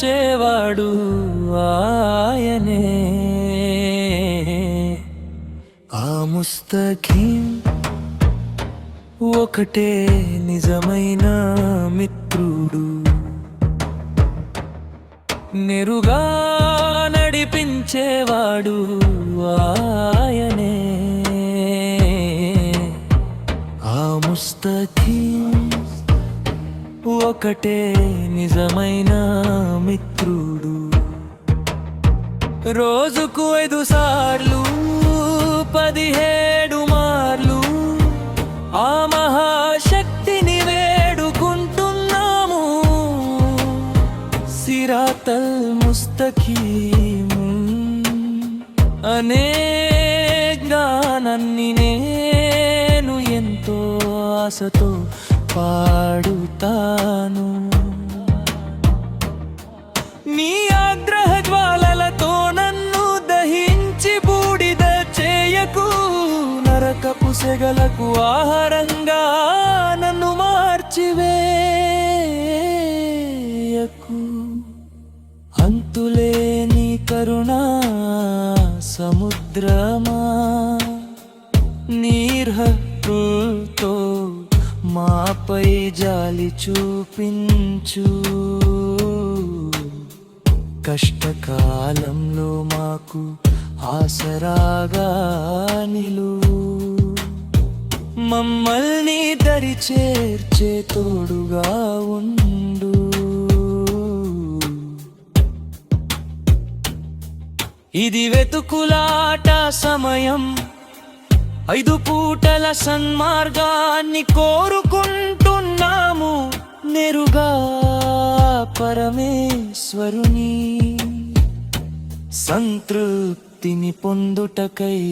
నడిపించేవాడు ఆయనే. ఆ ముస్తఖీం ఒకటే నిజమైన మిత్రుడు, నెరుగా నడిపించేవాడు ఆయనే. ఆ ముస్తఖీం ఒకటే నిజమైన మిత్రుడు. రోజుకు 5 సార్లు 17 మార్లు ఆ మహాశక్తిని వేడుకుంటున్నాము. సిరాతల్ ముస్తఖీం అనే గానాన్ని నేను ఎంతో ఆశతో పాడుతాను. నీ ఆగ్రహ జ్వాలలతో నన్ను దహించి బూడిద చేయకు, నరకపు సెగలకు ఆహారంగా నన్ను మార్చివేయకు. అంతులేని కరుణా సముద్రమా, నీర్హతుతో మాపై జాలి చూపించు. కష్టకాలంలో మాకు ఆసరాగా నిలువు. మమ్మల్ని దరి చేర్చే తోడుగా ఉండు. ఇది వెతుకులాట సమయం, 5 పూటల సన్మార్గాన్ని కోరుకుంటున్నాము. నెరుగా పరమేశ్వరుని సంతృప్తిని పొందుటకై